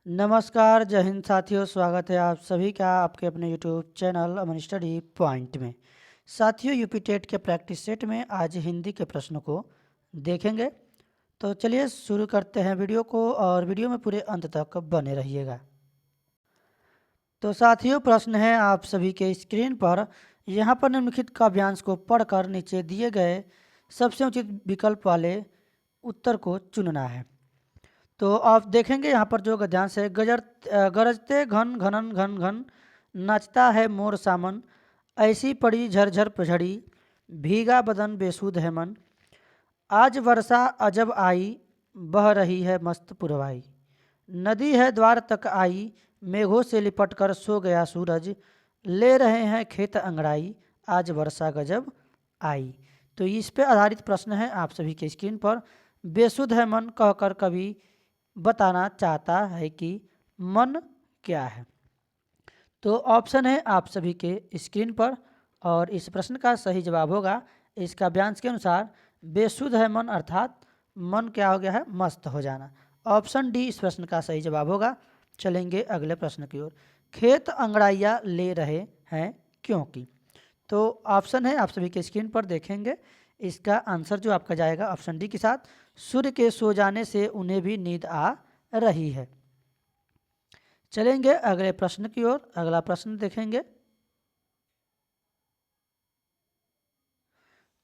नमस्कार, जय हिंद साथियों। स्वागत है आप सभी का आपके अपने यूट्यूब चैनल अमन स्टडी पॉइंट में। साथियों, यूपी टेट के प्रैक्टिस सेट में आज हिंदी के प्रश्नों को देखेंगे। तो चलिए शुरू करते हैं वीडियो को और वीडियो में पूरे अंत तक बने रहिएगा। तो साथियों, प्रश्न है आप सभी के स्क्रीन पर। यहाँ पर निम्नलिखित काव्यांश को पढ़कर नीचे दिए गए सबसे उचित विकल्प वाले उत्तर को चुनना है। तो आप देखेंगे यहाँ पर जो गद्यांश है, गरजते घन घनन घन घन, नाचता है मोर सामन, ऐसी पड़ी झरझर पझड़ी, भीगा बदन बेसुध है मन, आज वर्षा अजब आई, बह रही है मस्त पुरवाई, नदी है द्वार तक आई, मेघों से लिपट कर सो गया सूरज, ले रहे हैं खेत अंगड़ाई, आज वर्षा गजब आई। तो इस पे आधारित प्रश्न है आप सभी के स्क्रीन पर। बेसुध है मन कहकर कवि बताना चाहता है कि मन क्या है। तो ऑप्शन है आप सभी के स्क्रीन पर और इस प्रश्न का सही जवाब होगा, इसका वाक्यांश के अनुसार बेसुध है मन अर्थात मन क्या हो गया है, मस्त हो जाना। ऑप्शन डी इस प्रश्न का सही जवाब होगा। चलेंगे अगले प्रश्न की ओर। खेत अंगड़ाइया ले रहे हैं क्योंकि। तो ऑप्शन है आप सभी के स्क्रीन पर देखेंगे, इसका आंसर जो आपका जाएगा ऑप्शन डी के साथ, सूर्य के सो जाने से उन्हें भी नींद आ रही है। चलेंगे अगले प्रश्न की ओर। अगला प्रश्न देखेंगे।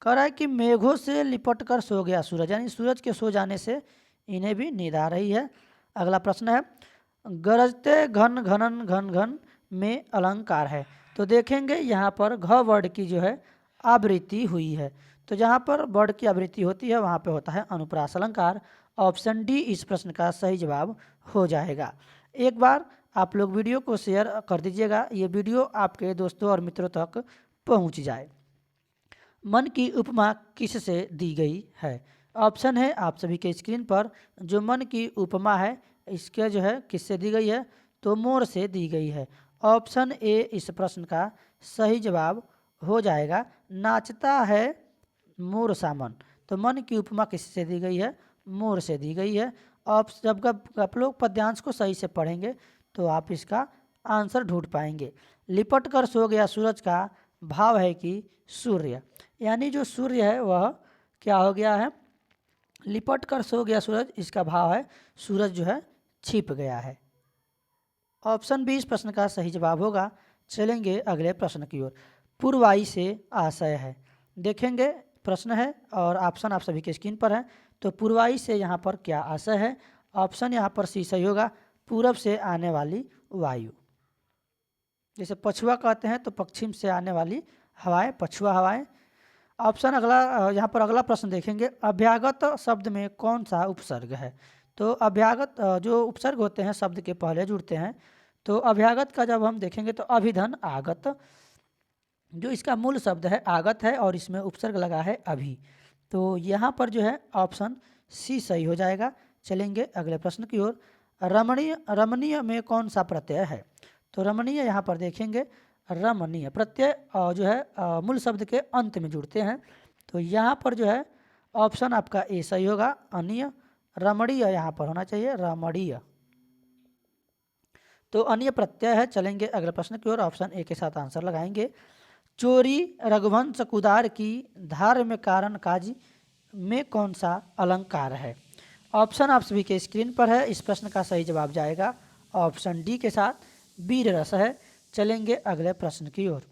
कह रहा है कि मेघों से लिपट कर सो गया सूरज, यानी सूरज के सो जाने से इन्हें भी नींद आ रही है। अगला प्रश्न है, गरजते घन घनन घन घन में अलंकार है। तो देखेंगे यहाँ पर घ वर्ड की जो है आवृत्ति हुई है। तो जहाँ पर वर्ड की आवृत्ति होती है वहाँ पे होता है अनुप्रास अलंकार। ऑप्शन डी इस प्रश्न का सही जवाब हो जाएगा। एक बार आप लोग वीडियो को शेयर कर दीजिएगा, ये वीडियो आपके दोस्तों और मित्रों तक पहुँच जाए। मन की उपमा किससे दी गई है। ऑप्शन है आप सभी के स्क्रीन पर। जो मन की उपमा है इसके जो है किससे दी गई है, तो मोर से दी गई है। ऑप्शन ए इस प्रश्न का सही जवाब हो जाएगा। नाचता है मोर सामन, तो मन की उपमा किससे दी गई है, मोर से दी गई है। जब आप लोग पद्यांश को सही से पढ़ेंगे तो आप इसका आंसर ढूंढ पाएंगे। लिपट कर सो गया सूरज का भाव है कि सूर्य, यानी जो सूर्य है वह क्या हो गया है, लिपट कर सो गया सूरज, इसका भाव है सूरज जो है छिप गया है। ऑप्शन बी इस प्रश्न का सही जवाब होगा। चलेंगे अगले प्रश्न की ओर। पूर्वाई से आशय है। देखेंगे प्रश्न है और ऑप्शन आप सभी के स्क्रीन पर है। तो पूर्वाई से यहाँ पर क्या आशय है। ऑप्शन यहाँ पर सी सही होगा, पूरब से आने वाली वायु। जैसे पछुआ कहते हैं तो पश्चिम से आने वाली हवाएं पछुआ हवाएं। ऑप्शन अगला, यहाँ पर अगला प्रश्न देखेंगे। अभ्यागत शब्द में कौन सा उपसर्ग है। तो अभ्यागत जो उपसर्ग होते हैं शब्द के पहले जुड़ते हैं। तो अभ्यागत का जब हम देखेंगे तो अभिधन आगत, जो इसका मूल शब्द है आगत है और इसमें उपसर्ग लगा है अभी। तो यहाँ पर जो है ऑप्शन सी सही हो जाएगा। चलेंगे अगले प्रश्न की ओर। रमणीय, रमणीय में कौन सा प्रत्यय है। तो रमणीय यहाँ पर देखेंगे, रमणीय प्रत्यय जो है मूल शब्द के अंत में जुड़ते हैं। तो यहाँ पर जो है ऑप्शन आपका ए सही होगा, अनीय। रमणीय यहाँ पर होना चाहिए, रमणीय। तो अनीय प्रत्यय है। चलेंगे अगले प्रश्न की ओर। ऑप्शन ए के साथ आंसर लगाएंगे। चोरी रघुवंश कुदार की धार में कारण काज में कौन सा अलंकार है। ऑप्शन आप सभी के स्क्रीन पर है। इस प्रश्न का सही जवाब जाएगा ऑप्शन डी के साथ, वीर रस है। चलेंगे अगले प्रश्न की ओर।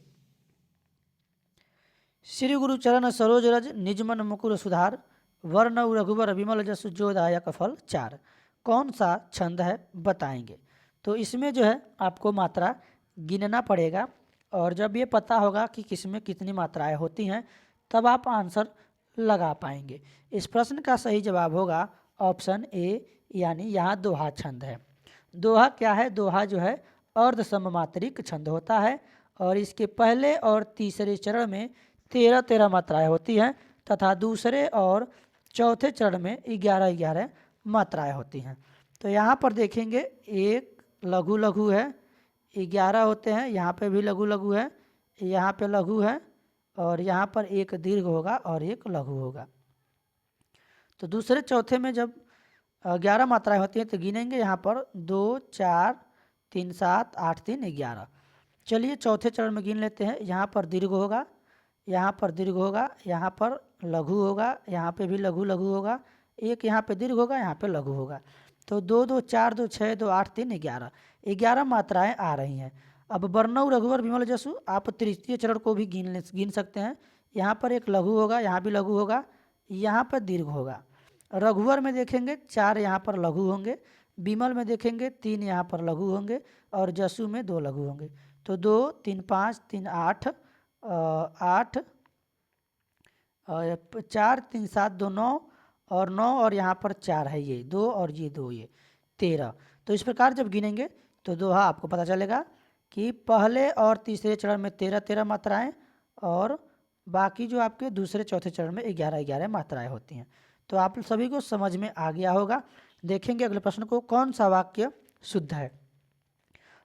श्री गुरु चरण सरोज रज निजमन मुकुर सुधार, वर्ण रघुवर विमल जसु जोदायक फल चार। कौन सा छंद है बताएंगे। तो इसमें जो है आपको मात्रा गिनना पड़ेगा और जब ये पता होगा कि किसमें कितनी मात्राएं होती हैं तब आप आंसर लगा पाएंगे। इस प्रश्न का सही जवाब होगा ऑप्शन ए, यानी यहाँ दोहा छंद है। दोहा क्या है, दोहा जो है अर्ध सममात्रिक छंद होता है और इसके पहले और तीसरे चरण में 13-13 मात्राएं होती हैं तथा दूसरे और चौथे चरण में 11-11 मात्राएं होती हैं। तो यहाँ पर देखेंगे एक लघु लघु है, 11 होते हैं, यहाँ पे भी लघु लघु है, यहाँ पे लघु है और यहाँ पर एक दीर्घ होगा और एक लघु होगा। तो दूसरे चौथे में जब 11 मात्राएं होती हैं, तो गिनेंगे यहाँ पर 2 4 3 7 8 3 11। चलिए चौथे चरण में गिन लेते हैं। यहाँ पर दीर्घ होगा, यहाँ पर दीर्घ होगा, यहाँ पर लघु होगा, यहाँ पे भी लघु लघु होगा, एक यहाँ पे दीर्घ होगा, यहाँ पे लघु होगा। तो 2 2 4 2 6 2 8 3 11, 11 मात्राएं आ रही हैं। अब वर्णव रघुवर विमल जसु आप तृतीय चरण को भी गिन सकते हैं। यहाँ पर एक लघु होगा, यहाँ भी लघु होगा, यहाँ पर दीर्घ होगा। रघुवर में देखेंगे 4 यहाँ पर लघु होंगे, विमल में देखेंगे 3 यहाँ पर लघु होंगे, और जसु में 2 लघु होंगे। तो 2 3 5 3 8 8 4 3 7 2 9 और 9 और यहाँ पर 4 है, ये 2 और ये 2, ये 13। तो इस प्रकार जब गिनेंगे तो दोहा आपको पता चलेगा कि पहले और तीसरे चरण में 13 13 मात्राएं, और बाकी जो आपके दूसरे चौथे चरण में 11 11 मात्राएं होती हैं। तो आप सभी को समझ में आ गया होगा। देखेंगे अगले प्रश्न को, कौन सा वाक्य शुद्ध है।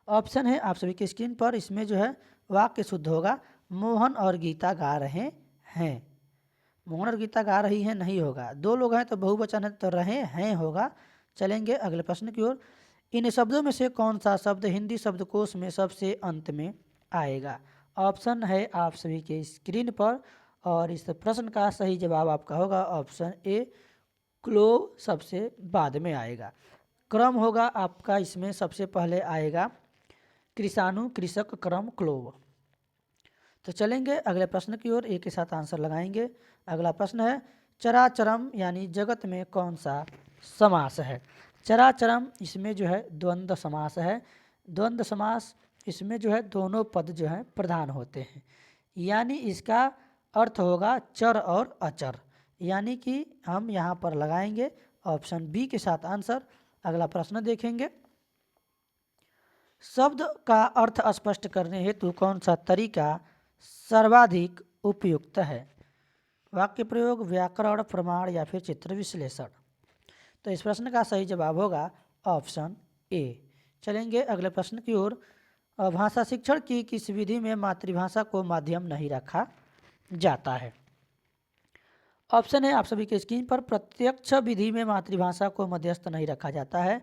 ऑप्शन है आप सभी की स्क्रीन पर, इसमें जो है वाक्य शुद्ध होगा मोहन और गीता गा रहे हैं। मोहन और गीता गा रही हैं नहीं होगा, 2 लोग हैं तो बहुवचन है, तो रहे हैं होगा। चलेंगे अगले प्रश्न की ओर। इन शब्दों में से कौन सा शब्द हिंदी शब्दकोश में सबसे अंत में आएगा। ऑप्शन है आप सभी के स्क्रीन पर, और इस प्रश्न का सही जवाब आपका होगा ऑप्शन ए, क्लोव सबसे बाद में आएगा। क्रम होगा आपका, इसमें सबसे पहले आएगा कृषाणु, कृषक, क्रम, क्लोव। तो चलेंगे अगले प्रश्न की ओर, एक के साथ आंसर लगाएंगे। अगला प्रश्न है, चराचरम यानी जगत में कौन सा समास है। चराचरम इसमें जो है द्वंद्व समास है। द्वंद्व समास इसमें जो है दोनों पद जो है प्रधान होते हैं, यानी इसका अर्थ होगा चर और अचर, यानी कि हम यहाँ पर लगाएंगे ऑप्शन बी के साथ आंसर। अगला प्रश्न देखेंगे, शब्द का अर्थ स्पष्ट करने हेतु कौन सा तरीका सर्वाधिक उपयुक्त है। वाक्य प्रयोग, व्याकरण, प्रमाण या फिर चित्र विश्लेषण। तो इस प्रश्न का सही जवाब होगा ऑप्शन ए। चलेंगे अगले प्रश्न की ओर। भाषा शिक्षण की किस विधि में मातृभाषा को माध्यम नहीं रखा जाता है। ऑप्शन है आप सभी के स्क्रीन पर, प्रत्यक्ष विधि में मातृभाषा को मध्यस्थ नहीं रखा जाता है।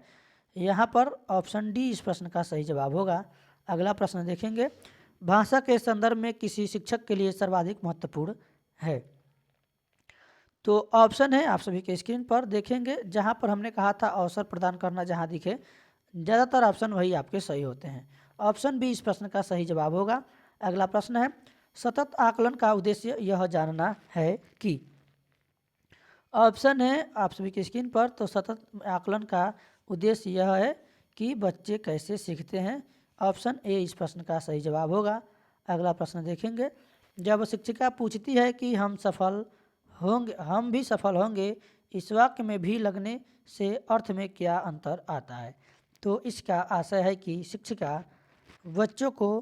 यहाँ पर ऑप्शन डी इस प्रश्न का सही जवाब होगा। अगला प्रश्न देखेंगे, भाषा के संदर्भ में किसी शिक्षक के लिए सर्वाधिक महत्वपूर्ण है। तो ऑप्शन है आप सभी के स्क्रीन पर, देखेंगे जहाँ पर हमने कहा था अवसर प्रदान करना, जहाँ दिखे ज़्यादातर ऑप्शन वही आपके सही होते हैं। ऑप्शन बी इस प्रश्न का सही जवाब होगा। अगला प्रश्न है, सतत आकलन का उद्देश्य यह जानना है कि। ऑप्शन है आप सभी की स्क्रीन पर, तो सतत आकलन का उद्देश्य यह है कि बच्चे कैसे सीखते हैं। ऑप्शन ए इस प्रश्न का सही जवाब होगा। अगला प्रश्न देखेंगे, जब शिक्षिका पूछती है कि हम भी सफल होंगे, इस वाक्य में भी लगने से अर्थ में क्या अंतर आता है। तो इसका आशय है कि शिक्षिका बच्चों को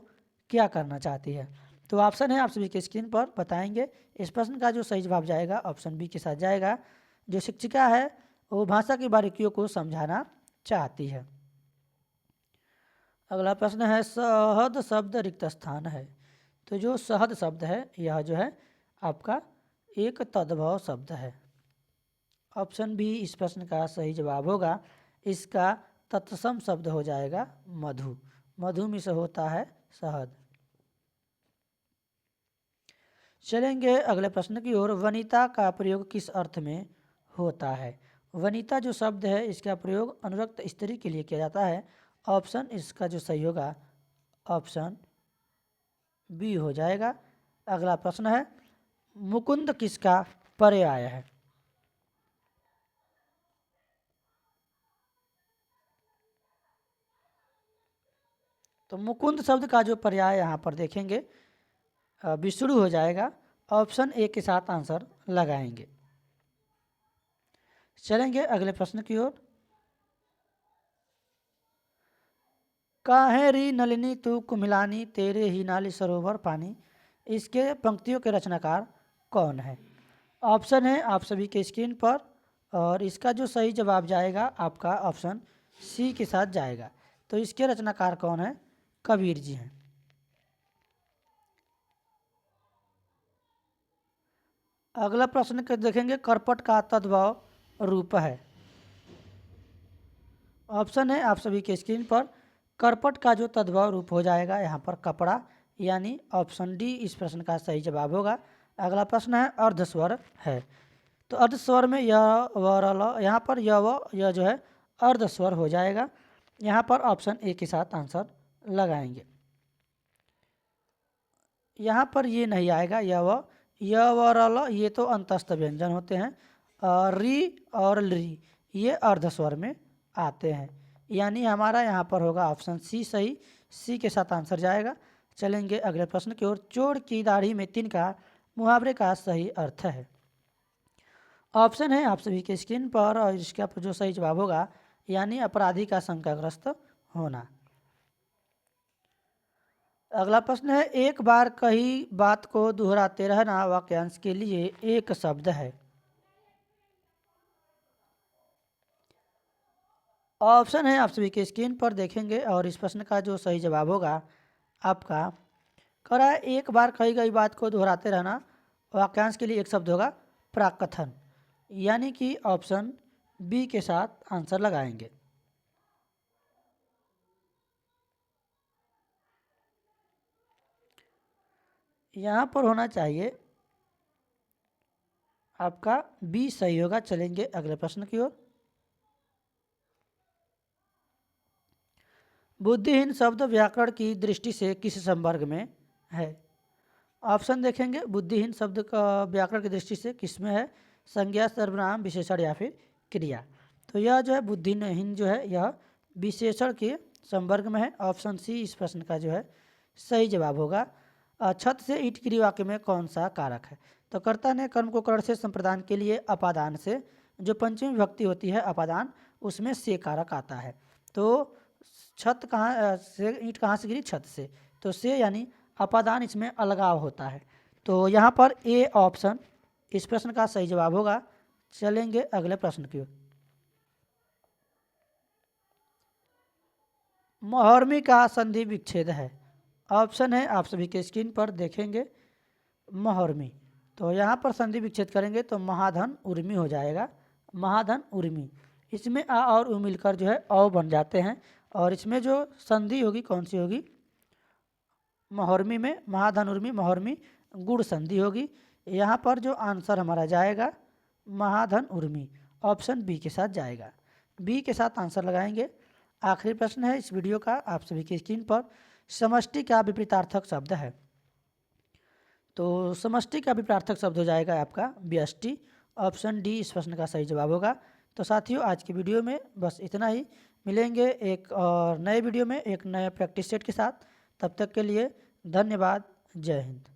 क्या करना चाहती है। तो ऑप्शन है आप सभी के स्क्रीन पर, बताएंगे। इस प्रश्न का जो सही जवाब जाएगा ऑप्शन बी के साथ जाएगा। जो शिक्षिका है वो भाषा की बारीकियों को समझाना चाहती है। अगला प्रश्न है, सहद शब्द रिक्त स्थान है। तो जो सहद शब्द है यह जो है आपका एक तद्भव शब्द है। ऑप्शन बी इस प्रश्न का सही जवाब होगा। इसका तत्सम शब्द हो जाएगा मधु। मधु में से होता है शहद। चलेंगे अगले प्रश्न की ओर। वनिता का प्रयोग किस अर्थ में होता है। वनिता जो शब्द है इसका प्रयोग अनुरक्त स्त्री के लिए किया जाता है। ऑप्शन इसका जो सही होगा ऑप्शन बी हो जाएगा। अगला प्रश्न है, मुकुंद किसका पर्याय है। तो मुकुंद शब्द का जो पर्याय यहाँ पर देखेंगे विष्णु हो जाएगा। ऑप्शन ए के साथ आंसर लगाएंगे। चलेंगे अगले प्रश्न की ओर। काहे री नलिनी तू कुमिलानी, तेरे ही नाली सरोवर पानी। इसके पंक्तियों के रचनाकार कौन है। ऑप्शन है आप सभी के स्क्रीन पर, और इसका जो सही जवाब जाएगा आपका ऑप्शन सी के साथ जाएगा। तो इसके रचनाकार कौन है, कबीर जी हैं। अगला प्रश्न के देखेंगे, करपट का तद्भव रूप है। ऑप्शन है आप सभी के स्क्रीन पर, करपट का जो तद्भव रूप हो जाएगा यहाँ पर कपड़ा, यानी ऑप्शन डी इस प्रश्न का सही जवाब होगा। अगला प्रश्न है अर्धस्वर है। तो अर्धस्वर में य व र ल, यहाँ पर य व यह जो है अर्धस्वर हो जाएगा। यहाँ पर ऑप्शन ए के साथ आंसर लगाएंगे। यहाँ पर ये नहीं आएगा य व र ल, ये तो अंतस्थ व्यंजन होते हैं। री और ली ये अर्धस्वर में आते हैं, यानी हमारा यहाँ पर होगा ऑप्शन सी सही। सी के साथ आंसर जाएगा। चलेंगे अगले प्रश्न की ओर। चोर की दाढ़ी में तिनका मुहावरे का सही अर्थ है। ऑप्शन है आप सभी के स्क्रीन पर, और इसका जो सही जवाब होगा यानी अपराधी का शंकाग्रस्त होना। अगला प्रश्न है एक बार कही बात को दोहराते रहना वाक्यांश के लिए एक शब्द है। ऑप्शन है आप सभी के स्क्रीन पर देखेंगे, और इस प्रश्न का जो सही जवाब होगा आपका कह रहा है एक बार कही गई बात को दोहराते रहना वाक्यांश के लिए एक शब्द होगा प्राकथन, यानी कि ऑप्शन बी के साथ आंसर लगाएंगे। यहाँ पर होना चाहिए आपका बी सही होगा। चलेंगे अगले प्रश्न की ओर। बुद्धिहीन शब्द व्याकरण की दृष्टि से किस संवर्ग में है। ऑप्शन देखेंगे बुद्धिहीन शब्द का व्याकरण की दृष्टि से किस में है, संज्ञा, सर्वनाम, विशेषण या फिर क्रिया। तो यह जो है बुद्धिहीन जो है यह विशेषण के संवर्ग में है। ऑप्शन सी इस प्रश्न का जो है सही जवाब होगा। छत से ईंट गिरी वाक्य में कौन सा कारक है। तो कर्ता ने कर्म को कर्ण से संप्रदान के लिए अपादान से, जो पंचमी विभक्ति होती है अपादान, उसमें से कारक आता है। तो छत कहाँ से, ईंट कहाँ से गिरी, छत से, तो से यानी अपादान इसमें अलगाव होता है। तो यहाँ पर ए ऑप्शन इस प्रश्न का सही जवाब होगा। चलेंगे अगले प्रश्न की ओर। मोहर्मी का संधि विच्छेद है। ऑप्शन है आप सभी के स्क्रीन पर देखेंगे मोहर्मी। तो यहाँ पर संधि विच्छेद करेंगे तो महाधन उर्मी हो जाएगा, महाधन उर्मी। इसमें आ और उ मिलकर जो है औ बन जाते हैं, और इसमें जो संधि होगी कौन सी होगी, मोहर्मी में महाधन उर्मी मोहर्मी गुण संधि होगी। यहाँ पर जो आंसर हमारा जाएगा महाधन उर्मी, ऑप्शन बी के साथ जाएगा। बी के साथ आंसर लगाएंगे। आखिरी प्रश्न है इस वीडियो का आप सभी की स्क्रीन पर, समष्टि का विपरीतार्थक शब्द है। तो समष्टि का विपरीतार्थक शब्द हो जाएगा आपका व्यष्टि। ऑप्शन डी इस प्रश्न का सही जवाब होगा। तो साथियों आज की वीडियो में बस इतना ही। मिलेंगे एक और नए वीडियो में एक नए प्रैक्टिस सेट के साथ। तब तक के लिए धन्यवाद। जय हिंद।